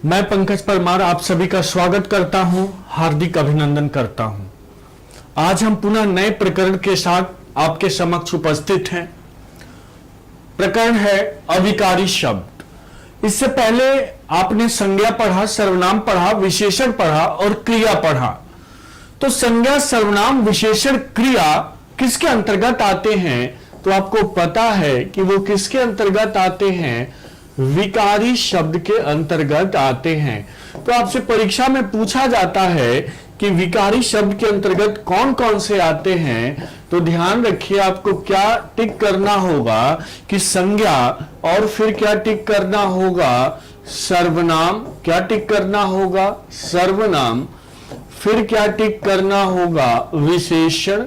मैं पंकज परमार आप सभी का स्वागत करता हूं, हार्दिक अभिनंदन करता हूं। आज हम पुनः नए प्रकरण के साथ आपके समक्ष उपस्थित हैं। प्रकरण है अविकारी शब्द। इससे पहले आपने संज्ञा पढ़ा, सर्वनाम पढ़ा, विशेषण पढ़ा और क्रिया पढ़ा। तो संज्ञा, सर्वनाम, विशेषण, क्रिया किसके अंतर्गत आते हैं? तो आपको पता है कि वो किसके अंतर्गत आते हैं? विकारी शब्द के अंतर्गत आते हैं। तो आपसे परीक्षा में पूछा जाता है कि विकारी शब्द के अंतर्गत कौन कौन से आते हैं। तो ध्यान रखिए, आपको क्या टिक करना होगा कि संज्ञा, और फिर क्या टिक करना होगा? सर्वनाम। क्या टिक करना होगा? सर्वनाम। फिर क्या टिक करना होगा? विशेषण।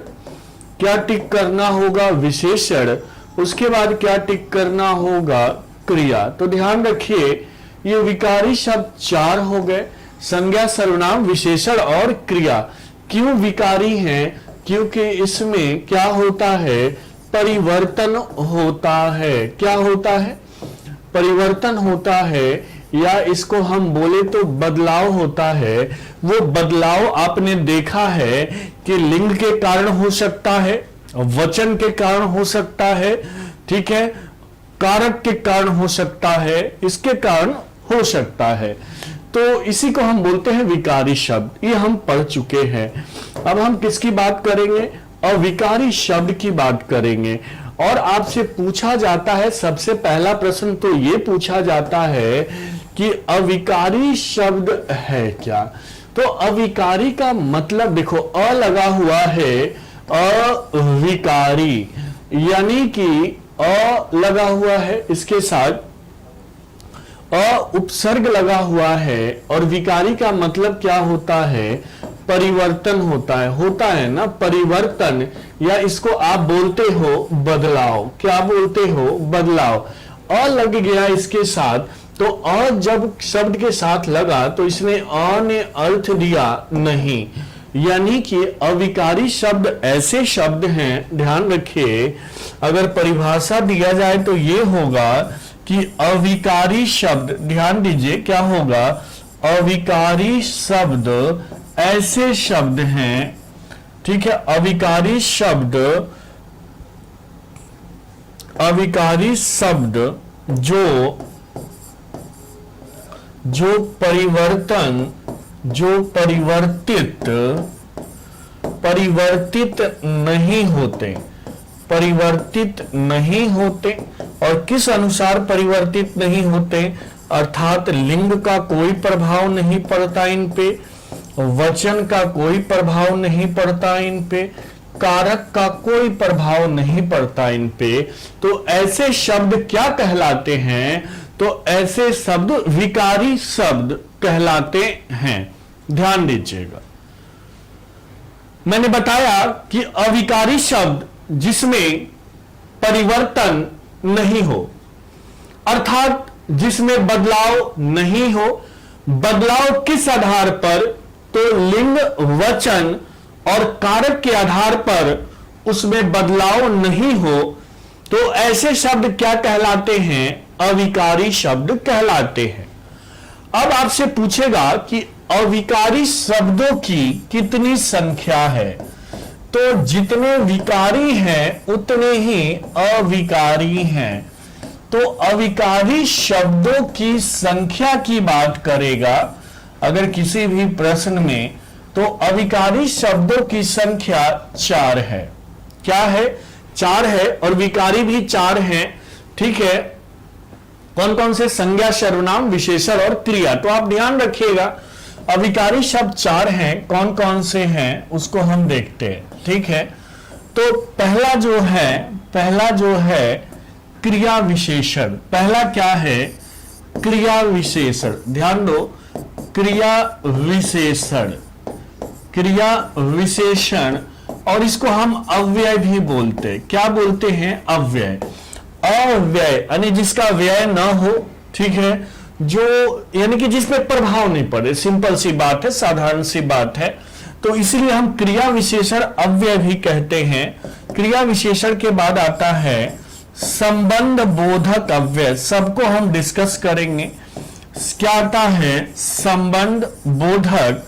क्या टिक करना होगा? विशेषण। उसके बाद क्या टिक करना होगा? क्रिया। तो ध्यान रखिए, ये विकारी शब्द 4 हो गए, संज्ञा, सर्वनाम, विशेषण और क्रिया। क्यों विकारी हैं? क्योंकि इसमें क्या होता है? परिवर्तन होता है। क्या होता है? परिवर्तन होता है, या इसको हम बोले तो बदलाव होता है। वो बदलाव आपने देखा है कि लिंग के कारण हो सकता है, वचन के कारण हो सकता है, ठीक है, कारक के कारण हो सकता है, इसके कारण हो सकता है। तो इसी को हम बोलते हैं विकारी शब्द। ये हम पढ़ चुके हैं। अब हम किसकी बात करेंगे? अविकारी शब्द की बात करेंगे। और आपसे पूछा जाता है, सबसे पहला प्रश्न तो ये पूछा जाता है कि अविकारी शब्द है क्या? तो अविकारी का मतलब देखो, अ लगा हुआ है, अविकारी, यानी कि अ लगा हुआ है, इसके साथ अ उपसर्ग लगा हुआ है। और विकारी का मतलब क्या होता है? परिवर्तन होता है ना, परिवर्तन, या इसको आप बोलते हो बदलाव। क्या बोलते हो? बदलाव। अ लग गया इसके साथ, तो अ जब शब्द के साथ लगा तो इसने अ ने अर्थ दिया नहीं, यानी कि अविकारी शब्द ऐसे शब्द हैं, ध्यान रखिए, अगर परिभाषा दिया जाए तो ये होगा कि अविकारी शब्द, ध्यान दीजिए क्या होगा? अविकारी शब्द ऐसे शब्द हैं, ठीक है, अविकारी शब्द जो परिवर्तित नहीं होते। परिवर्तित नहीं होते। और किस अनुसार परिवर्तित नहीं होते? अर्थात लिंग का कोई प्रभाव नहीं पड़ता इन पे, वचन का कोई प्रभाव नहीं पड़ता इन पे, कारक का कोई प्रभाव नहीं पड़ता इन पे। तो ऐसे शब्द क्या कहलाते हैं? तो ऐसे शब्द विकारी शब्द कहलाते हैं। ध्यान दीजिएगा, मैंने बताया कि अविकारी शब्द जिसमें परिवर्तन नहीं हो, अर्थात जिसमें बदलाव नहीं हो। बदलाव किस आधार पर? तो लिंग, वचन और कारक के आधार पर उसमें बदलाव नहीं हो। तो ऐसे शब्द क्या कहलाते हैं? अविकारी शब्द कहलाते हैं। अब आपसे पूछेगा कि अविकारी शब्दों की कितनी संख्या है? तो जितने विकारी हैं उतने ही अविकारी हैं। तो अविकारी शब्दों की संख्या की बात करेगा अगर किसी भी प्रश्न में, तो अविकारी शब्दों की संख्या 4 है। क्या है? 4 है, और विकारी भी 4 हैं, ठीक है। कौन कौन से? संज्ञा, सर्वनाम, विशेषण और क्रिया। तो आप ध्यान रखिएगा, अविकारी शब्द 4 हैं। कौन कौन से हैं उसको हम देखते हैं, ठीक है। तो पहला जो है क्रिया विशेषण। पहला क्या है? क्रिया विशेषण। ध्यान दो, क्रिया विशेषण, क्रिया विशेषण, और इसको हम अव्यय भी बोलते हैं। क्या बोलते हैं? अव्यय। अव्यय यानी जिसका व्यय न हो, ठीक है, जो यानी कि जिस पे प्रभाव नहीं पड़े। सिंपल सी बात है, साधारण सी बात है। तो इसलिए हम क्रिया विशेषण अव्यय भी कहते हैं। क्रिया विशेषण के बाद आता है संबंध बोधक अव्यय। सबको हम डिस्कस करेंगे। क्या आता है? संबंध बोधक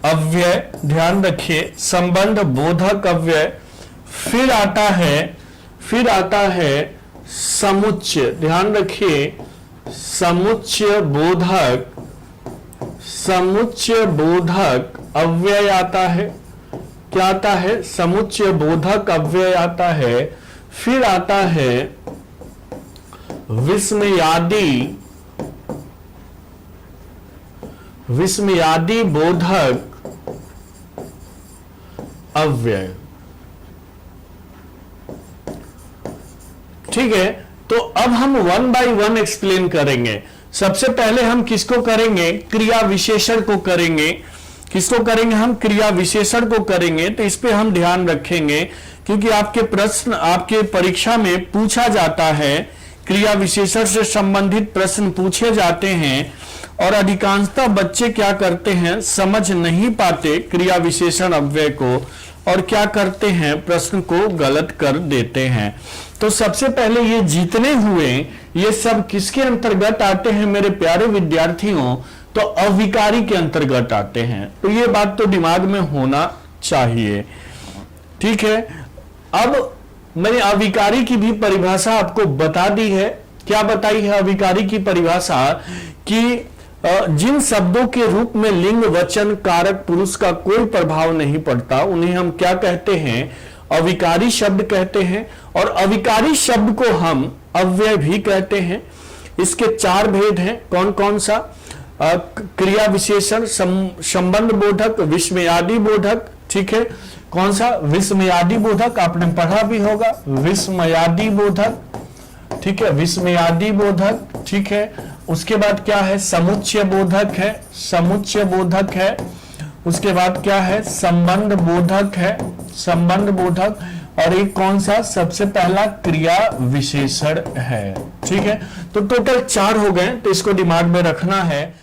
अव्यय, ध्यान रखिए, संबंध बोधक अव्यय। फिर आता है समुच्चय, ध्यान रखिए, समुच्चय बोधक अव्यय आता है। क्या आता है? समुच्चय बोधक अव्यय आता है। फिर आता है विस्मयादि बोधक अव्यय। ठीक है, तो अब हम वन बाय वन एक्सप्लेन करेंगे। सबसे पहले हम किसको करेंगे? क्रिया विशेषण को करेंगे। किसको करेंगे? हम क्रिया विशेषण को करेंगे। तो इस पे हम ध्यान रखेंगे, क्योंकि आपके प्रश्न, आपके परीक्षा में पूछा जाता है, क्रिया विशेषण से संबंधित प्रश्न पूछे जाते हैं, और अधिकांशतः बच्चे क्या करते हैं? समझ नहीं पाते क्रिया विशेषण अव्यय को, और क्या करते हैं? प्रश्न को गलत कर देते हैं। तो सबसे पहले ये जितने हुए, ये सब किसके अंतर्गत आते हैं मेरे प्यारे विद्यार्थियों? तो अविकारी के अंतर्गत आते हैं। तो ये बात तो दिमाग में होना चाहिए। ठीक है, अब मैंने अविकारी की भी परिभाषा आपको बता दी है। क्या बताई है अविकारी की परिभाषा? कि जिन शब्दों के रूप में लिंग, वचन, कारक, पुरुष का कोई प्रभाव नहीं पड़ता, उन्हें हम क्या कहते हैं? अविकारी शब्द कहते हैं। और अविकारी शब्द को हम अव्यय भी कहते हैं। इसके 4 भेद हैं। कौन कौन सा? क्रिया विशेषण, संबंध बोधक, विस्मयादि बोधक। ठीक है, कौन सा? विस्मयादि बोधक, आपने पढ़ा भी होगा, विस्मयादि बोधक। ठीक है, विस्मयादि बोधक। ठीक है, उसके बाद क्या है? समुच्चय बोधक है, समुच्चय बोधक है। उसके बाद क्या है? संबंध बोधक है, संबंध बोधक। और एक कौन सा? सबसे पहला क्रिया विशेषण है। ठीक है, तो टोटल 4 हो गए, तो इसको दिमाग में रखना है।